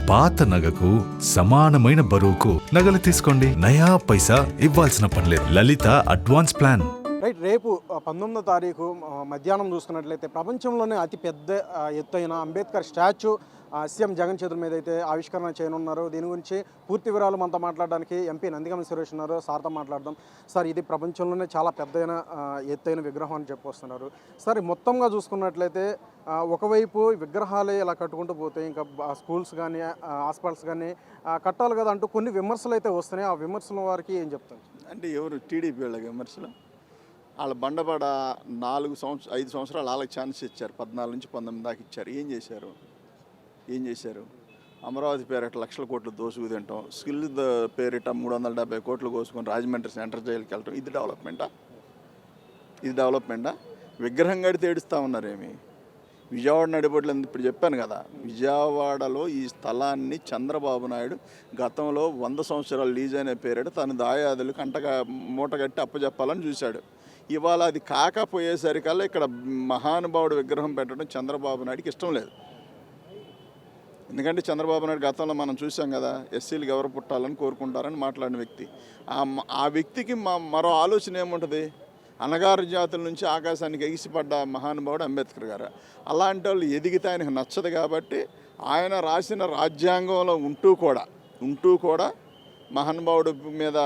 పాత నగకు సమానమైన బరువుకు నగలు తీసుకోండి. నయా పైసా ఇవ్వాల్సిన పనిలేదు. లలిత అడ్వాన్స్ ప్లాన్. రైట్. రేపు 19వ తారీఖు మధ్యాహ్నం చూసుకున్నట్లయితే ప్రపంచంలోనే అతి పెద్ద ఎత్తైన అంబేద్కర్ స్టాచ్యూ సీఎం జగన్ చేతుల మీద అయితే ఆవిష్కరణ చేయనున్నారు. దీని గురించి పూర్తి వివరాలు మనతో మాట్లాడడానికి ఎంపీ నందిగం సురేష్ ఉన్నారు. సార్తో మాట్లాడదాం. సార్, ఇది ప్రపంచంలోనే చాలా ఎత్తైన విగ్రహం అని చెప్పొస్తున్నారు. సార్, మొత్తంగా చూసుకున్నట్లయితే ఒకవైపు విగ్రహాలే ఇలా కట్టుకుంటూ పోతే ఇంకా స్కూల్స్ కానీ హాస్పిటల్స్ కానీ కట్టాలి కదా అంటూ కొన్ని విమర్శలు అయితే వస్తున్నాయి. ఆ విమర్శల వారికి ఏం చెప్తారు? అంటే ఎవరు టీడీపీ వాళ్ళకి విమర్శలు? వాళ్ళ బండబడ 5 సంవత్సరాలు వాళ్ళకి ఛాన్స్ ఇచ్చారు. 14 నుంచి 19 దాకా ఇచ్చారు. ఏం చేశారు? అమరావతి పేరిట లక్షల కోట్లు దోసుకు తింటాం, స్కిల్ పేరిట 370 కోట్లు కోసుకొని రాజమండ్రి సెంట్రల్ జైలుకి వెళ్ళటం, ఇది డెవలప్మెంటా? విగ్రహం కడితే ఏడుస్తూ ఉన్నారేమి? విజయవాడ నడిబొడ్లు ఇప్పుడు చెప్పాను కదా, విజయవాడలో ఈ స్థలాన్ని చంద్రబాబు నాయుడు గతంలో 100 సంవత్సరాలు లీజ్ అనే పేరిట తన దాయాదులకు మూటగట్టి అప్పచెప్పాలని చూశాడు. ఇవాళ అది కాకపోయేసరికల్లా ఇక్కడ మహానుభావుడు విగ్రహం పెట్టడం చంద్రబాబు నాయుడికి ఇష్టం లేదు. ఎందుకంటే చంద్రబాబు నాయుడు గతంలో మనం చూసాం కదా, ఎస్సీలకు ఎవరు పుట్టాలని కోరుకుంటారని మాట్లాడిన వ్యక్తి. ఆ వ్యక్తికి మరో ఆలోచన ఏముంటుంది? అణగారు జాతుల నుంచి ఆకాశానికి ఎగిసిపడ్డ మహానుభావుడు అంబేద్కర్ గారు. అలాంటి వాళ్ళు ఎదిగితే ఆయనకు నచ్చదు కాబట్టి ఆయన రాసిన రాజ్యాంగంలో ఉంటూ కూడా మహానుభావుడు మీద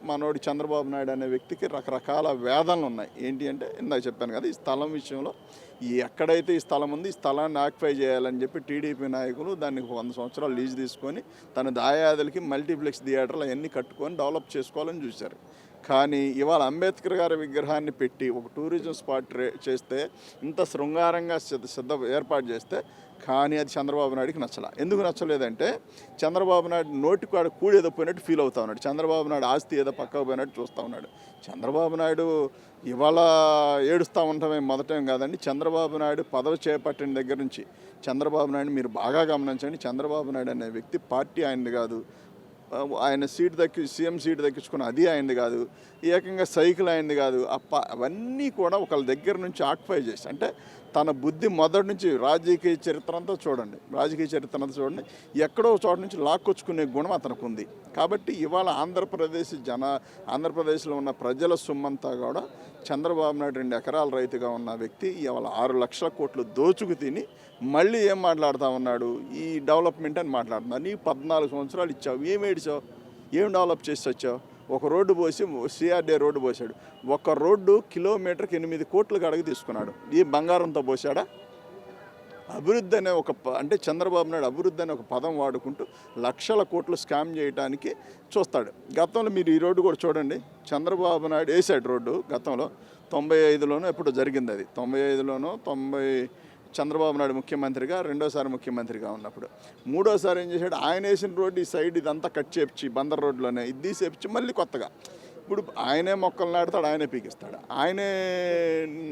మనోడి చంద్రబాబు నాయుడు అనే వ్యక్తికి రకరకాల వేదనలు ఉన్నాయి. ఏంటి అంటే ఇందాక చెప్పాను కదా, ఈ స్థలం విషయంలో ఎక్కడైతే ఈ స్థలం ఉంది ఈ స్థలాన్ని ఆక్యుపై చేయాలని చెప్పి టీడీపీ నాయకులు దాన్ని 100 సంవత్సరాలు లీజ్ తీసుకొని తన దాయాదులకి మల్టీప్లెక్స్ థియేటర్లు అవన్నీ కట్టుకొని డెవలప్ చేసుకోవాలని చూశారు. కానీ ఇవాళ అంబేద్కర్ గారి విగ్రహాన్ని పెట్టి ఒక టూరిజం స్పాట్ చేస్తే ఇంత శృంగారంగా ఏర్పాటు చేస్తే కానీ అది చంద్రబాబు నాయుడికి నచ్చల. ఎందుకు నచ్చలేదంటే చంద్రబాబు నాయుడు నోటికి వాడు కూడేదో పోయినట్టు ఫీల్ అవుతా ఉన్నాడు. చంద్రబాబు నాయుడు ఆస్తి ఏదో పక్కకు పోయినట్టు చూస్తూ ఉన్నాడు. చంద్రబాబు నాయుడు ఇవాళ ఏడుస్తూ ఉండటమే మొదటేం కాదండి. చంద్రబాబు నాయుడు పదవి చేపట్టిన దగ్గర నుంచి చంద్రబాబు నాయుడు మీరు బాగా గమనించండి, చంద్రబాబు నాయుడు అనే వ్యక్తి పార్టీ ఆయనది కాదు, ఆయన సీఎం సీట్ దక్కించుకున్న అది ఆయనది కాదు, ఏకంగా సైకిల్ ఆయనది కాదు. అవన్నీ కూడా ఒకళ్ళ దగ్గర నుంచి ఆక్యుపై చేసి, అంటే తన బుద్ధి మొదటి నుంచి రాజకీయ చరిత్ర అంతా చూడండి, ఎక్కడో చోట నుంచి లాక్కొచ్చుకునే గుణం అతనికి ఉంది. కాబట్టి ఇవాళ ఆంధ్రప్రదేశ్లో ఉన్న ప్రజల సొమ్మంతా కూడా చంద్రబాబు నాయుడు 2 ఎకరాల రైతుగా ఉన్న వ్యక్తి ఇవాళ 6 లక్షల కోట్లు దోచుకు తిని మళ్ళీ ఏం మాట్లాడుతూ ఉన్నాడు? ఈ డెవలప్మెంట్ అని మాట్లాడుతున్నాడు. నీ 14 సంవత్సరాలు ఇచ్చావు, ఏం డెవలప్ చేసి వచ్చావు? ఒక రోడ్డు పోసి సిఆర్డీ రోడ్డు పోసాడు. ఒక రోడ్డు కిలోమీటర్కి 8 కోట్లకు అడిగి తీసుకున్నాడు. ఈ బంగారంతో పోసాడా? అభివృద్ధి అనే అంటే చంద్రబాబు నాయుడు అభివృద్ధి అనే ఒక పదం వాడుకుంటూ లక్షల కోట్లు స్కామ్ చేయడానికి చూస్తాడు. గతంలో మీరు ఈ రోడ్డు కూడా చూడండి, చంద్రబాబు నాయుడు వేసాడు రోడ్డు గతంలో 95లోనో ఎప్పుడు జరిగింది అది. 95లోనో చంద్రబాబు నాయుడు ముఖ్యమంత్రిగా, రెండోసారి ముఖ్యమంత్రిగా ఉన్నప్పుడు. మూడోసారి ఏం చేశాడు? ఆయన వేసిన రోడ్డు ఈ సైడ్ ఇదంతా కట్ చేపించి బందర్ రోడ్లోనే ఇది తీసేపించి మళ్ళీ కొత్తగా ఇప్పుడు ఆయనే మొక్కలు నాటుతాడు, ఆయనే పీకిస్తాడు, ఆయనే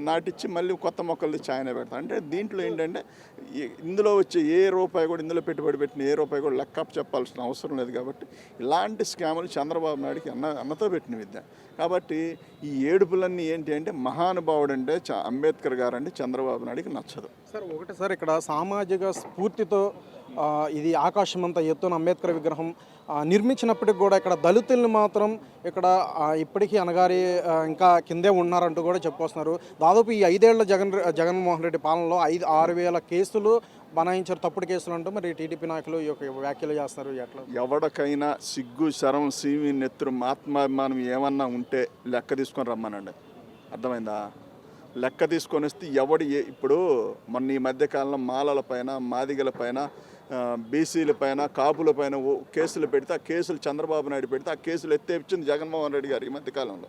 నాటిచ్చి మళ్ళీ కొత్త మొక్కలు తెచ్చి ఆయనే పెడతాడు. అంటే దీంట్లో ఏంటంటే ఇందులో వచ్చే ఏ రూపాయి కూడా, ఇందులో పెట్టుబడి పెట్టిన ఏ రూపాయి కూడా లెక్క చెప్పాల్సిన అవసరం లేదు. కాబట్టి ఇలాంటి స్కాములు చంద్రబాబు నాయుడికి అన్నతో పెట్టిన విద్య. కాబట్టి ఈ ఏడుపులన్నీ ఏంటి అంటే మహానుభావుడు అంటే అంబేద్కర్ గారు అంటే చంద్రబాబు నాయుడికి నచ్చదు. సార్, ఇక్కడ సామాజిక స్ఫూర్తితో ఇది ఆకాశమంతా ఎత్తున అంబేద్కర్ విగ్రహం నిర్మించినప్పటికి కూడా ఇక్కడ దళితుల్ని మాత్రం ఇక్కడ ఇప్పటికీ అనగారి ఇంకా కిందే ఉన్నారంటూ కూడా చెప్పుకొస్తున్నారు. దాదాపు ఈ 5 ఏళ్ల జగన్మోహన్ రెడ్డి పాలనలో 6,000 కేసులు బనాయించారు, తప్పుడు కేసులు అంటూ మరి టీడీపీ నాయకులు ఈ యొక్క వ్యాఖ్యలు చేస్తున్నారు. ఎట్లా? ఎవరికైనా సిగ్గు, శరం, సీవి, నెత్తురు, ఆత్మాభిమానం ఏమన్నా ఉంటే లెక్క తీసుకొని రమ్మనండి. అర్థమైందా? లెక్క తీసుకొని వస్తే ఇప్పుడు మొన్న ఈ మధ్యకాలంలో మాలల పైన, మాదిగల పైన, బీసీల పైన, కాపుల పైన కేసులు పెడితే ఆ కేసులు చంద్రబాబు నాయుడు పెడితే ఆ కేసులు ఎత్తేపించింది జగన్మోహన్ రెడ్డి గారు ఈ మధ్యకాలంలో.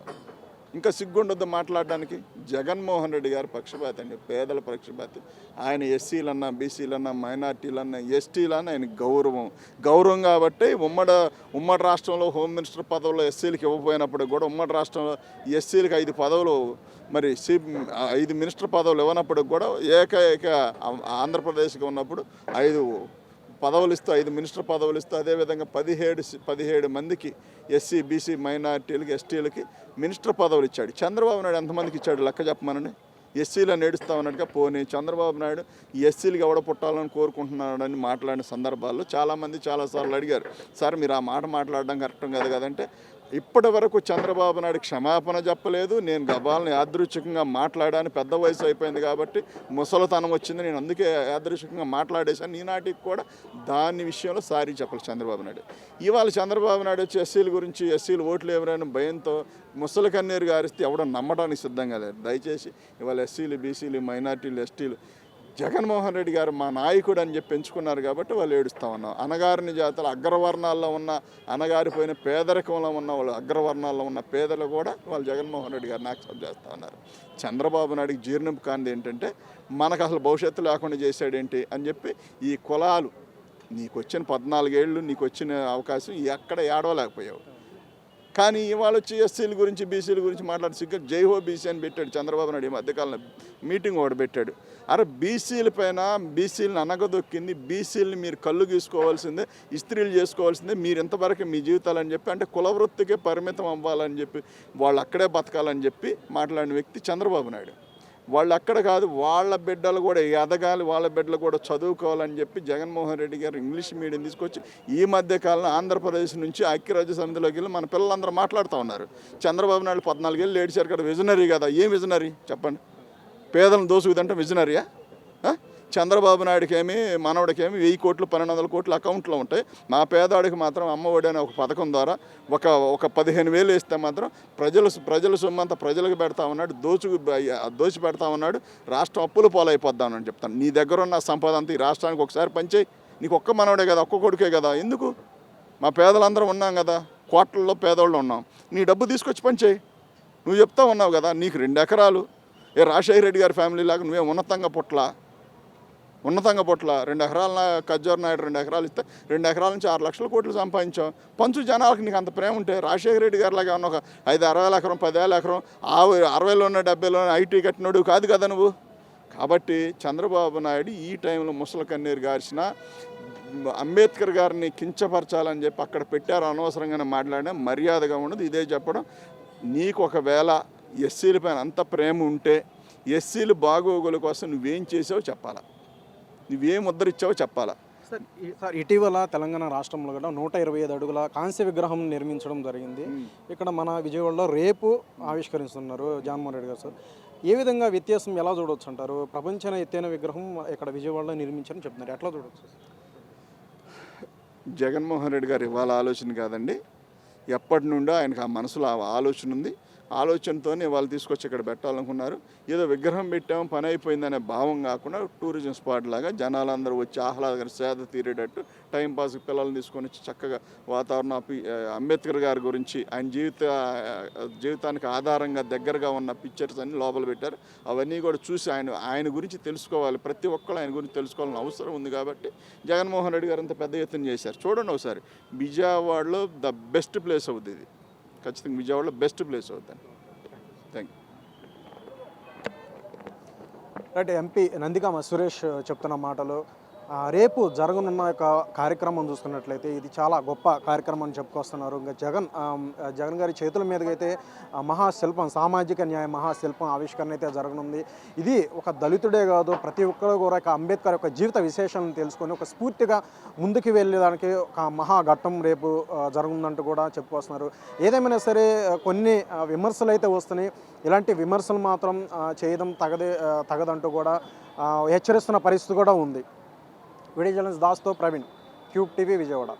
ఇంకా సిగ్గుండొద్దు మాట్లాడడానికి. జగన్మోహన్ రెడ్డి గారు పక్షపాతి అండి, పేదల పక్షపాతి. ఆయన ఎస్సీలన్నా, బీసీలన్నా, మైనార్టీలన్నా, ఎస్టీలన్నా ఆయన గౌరవం కాబట్టి ఉమ్మడి రాష్ట్రంలో హోమ్ మినిస్టర్ పదవులు ఎస్సీలకు ఇవ్వకపోయినప్పుడు కూడా ఉమ్మడి రాష్ట్రంలో ఎస్సీలకు 5 పదవులు, మరి 5 మినిస్టర్ పదవులు ఇవ్వనప్పుడు కూడా ఏకైక ఆంధ్రప్రదేశ్గా ఉన్నప్పుడు 5 పదవులు ఇస్తూ, 5 మినిస్టర్ పదవులు ఇస్తూ, అదేవిధంగా 17 మందికి ఎస్సీ, బీసీ, మైనార్టీలకి, ఎస్టీలకి మినిస్టర్ పదవులు ఇచ్చాడు. చంద్రబాబు నాయుడు ఎంతమందికి ఇచ్చాడు లెక్క చెప్పమనండి? ఎస్సీలను ఏడుస్తా ఉన్నట్టుగా పోనీ చంద్రబాబు నాయుడు ఈ ఎస్సీలకు ఎవడ పుట్టాలని కోరుకుంటున్నాడని మాట్లాడిన సందర్భాల్లో చాలామంది చాలాసార్లు అడిగారు, సార్ మీరు ఆ మాట మాట్లాడడం కరెక్ట్ కాదు కదంటే, ఇప్పటి వరకు చంద్రబాబు నాయుడు క్షమాపణ చెప్పలేదు. నేను గబాల్ని యాదృచ్ఛికంగా మాట్లాడాను, పెద్ద వయసు అయిపోయింది కాబట్టి ముసలితనం వచ్చింది, నేను అందుకే యాదృచ్ఛికంగా మాట్లాడేశాను. ఈనాటికి కూడా దాని విషయంలో సారీ చెప్పాలి చంద్రబాబు నాయుడు. ఇవాళ చంద్రబాబు నాయుడు వచ్చి ఎస్సీల గురించి, ఎస్సీలు ఓట్లు ఎవరైనా భయంతో ముసలి కన్నీరు గారిస్తే ఎవడో నమ్మడానికి సిద్ధంగా లేరు. దయచేసి ఇవాళ ఎస్సీలు, బీసీలు, మైనార్టీలు, ఎస్టీలు జగన్మోహన్ రెడ్డి గారు మా నాయకుడు అని చెప్పి పెంచుకున్నారు కాబట్టి వాళ్ళు ఏడుస్తూ ఉన్నాం. అనగారిన జాతులు అగ్రవర్ణాల్లో ఉన్న, అనగారిపోయిన పేదరికంలో ఉన్న వాళ్ళు, అగ్రవర్ణాల్లో ఉన్న పేదలు కూడా వాళ్ళు జగన్మోహన్ రెడ్డి గారిని యాక్సెప్ట్ చేస్తూ ఉన్నారు. చంద్రబాబు నాయుడికి జీర్ణం కానిది ఏంటంటే మనకు అసలు భవిష్యత్తు లేకుండా చేశాడేంటి అని చెప్పి ఈ కులాలు, నీకు వచ్చిన 14 ఏళ్ళు నీకు వచ్చిన అవకాశం ఎక్కడ ఏడవలేకపోయావు. కానీ ఇవాళ వచ్చి ఎస్సీల గురించి, బీసీల గురించి మాట్లాడి సిగ్గు జైహో బీసీ అని పెట్టాడు చంద్రబాబు నాయుడు. ఈ మధ్యకాలంలో మీటింగ్ ఒకటి పెట్టాడు. అరే బీసీల పైన, బీసీలను అనగదొక్కింది, బీసీలని మీరు కళ్ళు గీసుకోవాల్సిందే, ఇస్త్రీలు చేసుకోవాల్సిందే, మీరు ఇంతవరకు మీ జీవితాలని చెప్పి, అంటే కులవృత్తికే పరిమితం అవ్వాలని చెప్పి, వాళ్ళు అక్కడే బతకాలని చెప్పి మాట్లాడిన వ్యక్తి చంద్రబాబు నాయుడు. వాళ్ళు అక్కడ కాదు, వాళ్ళ బిడ్డలు కూడా ఎదగాలి, వాళ్ళ బిడ్డలు కూడా చదువుకోవాలని చెప్పి జగన్మోహన్ రెడ్డి గారు ఇంగ్లీష్ మీడియం తీసుకొచ్చి ఈ మధ్యకాలంలో ఆంధ్రప్రదేశ్ నుంచి ఐక్యరాజ్య సమితిలోకి వెళ్ళి మన పిల్లలందరూ మాట్లాడుతూ ఉన్నారు. చంద్రబాబు నాయుడు 14 ఏళ్ళు ఏడిచారు కదా, విజనరీ కదా. ఏం విజనరీ చెప్పండి? పేదలను దోసుకుదంటే విజనరీయా? చంద్రబాబు నాయుడికి ఏమి, మనవడికేమి 1000 కోట్లు 1200 కోట్లు అకౌంట్లో ఉంటాయి. మా పేదవాడికి మాత్రం అమ్మఒడి అనే ఒక పథకం ద్వారా ఒక 15,000 వేస్తే మాత్రం ప్రజల సొమ్మంతా ప్రజలకు పెడతా ఉన్నాడు, దోచి పెడతా ఉన్నాడు, రాష్ట్రం అప్పులు పాలైపోద్దామని చెప్తాను. నీ దగ్గర ఉన్న సంపద అంతా ఈ రాష్ట్రానికి ఒకసారి పంచేయి. నీకు ఒక్క మనవడే కదా, ఒక్క కొడుకే కదా, ఎందుకు? మా పేదలందరం ఉన్నాం కదా, కోట్లలో పేదవాళ్ళు ఉన్నాం. నీ డబ్బు తీసుకొచ్చి పంచేయి. నువ్వు చెప్తా ఉన్నావు కదా నీకు 2 ఎకరాలు, రాజశేఖర రెడ్డి గారి ఫ్యామిలీ లాగా నువ్వే ఉన్నతంగా పుట్ల 2 ఎకరాల కజ్జోర్ నాయుడు 2 ఎకరాలు ఇస్తే 2 ఎకరాల నుంచి 6 లక్షల కోట్లు సంపాదించావు. పంచు జనాలకు నీకు అంత ప్రేమ ఉంటే రాజశేఖర రెడ్డి గారిలాగా ఉన్న ఒక 5-60 ఎకరం 10 ఎకరం 60లోనో 70లోనో ఐటీ కట్టినోడు కాదు కదా నువ్వు. కాబట్టి చంద్రబాబు నాయుడు ఈ టైంలో ముసలి కన్నీరు గార్చిన అంబేద్కర్ గారిని కించపరచాలని చెప్పి అక్కడ పెట్టారు. అనవసరంగానే మాట్లాడినా మర్యాదగా ఉండదు. ఇదే చెప్పడం, నీకు ఒకవేళ ఎస్సీల పైన అంత ప్రేమ ఉంటే ఎస్సీలు బాగోగుల కోసం నువ్వేం చేసావో చెప్పాలా, నువ్వేం ముద్రిచ్చావో చెప్పాలా. సార్ ఇటీవల తెలంగాణ రాష్ట్రంలో కూడా 125 అడుగుల కాంస్య విగ్రహం నిర్మించడం జరిగింది. ఇక్కడ మన విజయవాడలో రేపు ఆవిష్కరిస్తున్నారు జగన్మోహన్ రెడ్డి గారు. సార్ ఏ విధంగా వ్యత్యాసం ఎలా చూడవచ్చు అంటారు? ప్రపంచాన్ని ఎత్తైన విగ్రహం ఇక్కడ విజయవాడలో నిర్మించారని చెప్తున్నారు, ఎట్లా చూడవచ్చు? జగన్మోహన్ రెడ్డి గారు ఇవాళ ఆలోచన కాదండి, ఎప్పటి నుండో ఆయనకు ఆ మనసులో ఆలోచన ఉంది. ఆలోచనతోనే వాళ్ళు తీసుకొచ్చి ఇక్కడ పెట్టాలనుకున్నారు. ఏదో విగ్రహం పెట్టాము పని అయిపోయిందనే భావం కాకుండా టూరిజం స్పాట్ లాగా జనాలందరూ వచ్చి ఆహ్లాదకర సేద తీరేటట్టు టైంపాస్ పిల్లల్ని తీసుకొని వచ్చి చక్కగా వాతావరణం, అంబేద్కర్ గారి గురించి ఆయన జీవితానికి ఆధారంగా దగ్గరగా ఉన్న పిక్చర్స్ అన్ని లోపల పెట్టారు. అవన్నీ కూడా చూసి ఆయన గురించి తెలుసుకోవాలి, ప్రతి ఒక్కరు ఆయన గురించి తెలుసుకోవాలని అవసరం ఉంది. కాబట్టి జగన్మోహన్ రెడ్డి గారు అంత పెద్ద ఎత్తున చేశారు. చూడండి ఒకసారి, విజయవాడలో ద బెస్ట్ ప్లేస్ అవుతుంది ఇది, ఖచ్చితంగా విజయవాడలో బెస్ట్ ప్లేస్ అవుతుంది. Thank you. Right, MP Nandigama Suresh చెప్తున్న మాటలు. రేపు జరగనున్న యొక్క కార్యక్రమం చూసుకున్నట్లయితే ఇది చాలా గొప్ప కార్యక్రమం అని చెప్పుకొస్తున్నారు. ఇంకా జగన్ గారి చేతుల మీదుగా అయితే మహాశిల్పం, సామాజిక న్యాయ మహాశిల్పం ఆవిష్కరణ అయితే జరగనుంది. ఇది ఒక దళితుడే కాదు, ప్రతి ఒక్కరు కూడా అంబేద్కర్ యొక్క జీవిత విశేషాలను తెలుసుకొని ఒక స్ఫూర్తిగా ముందుకు వెళ్ళేదానికి ఒక మహాఘట్టం రేపు జరుగుతుందంటూ కూడా చెప్పుకొస్తున్నారు. ఏదేమైనా సరే కొన్ని విమర్శలు అయితే వస్తున్నాయి. ఇలాంటి విమర్శలు మాత్రం చేయడం తగదంటూ కూడా హెచ్చరిస్తున్న పరిస్థితి కూడా ఉంది. వీడియో జర్నలిస్ట్ దాస్తో ప్రవీణ్, క్యూబ్ టీవీ విజయవాడ.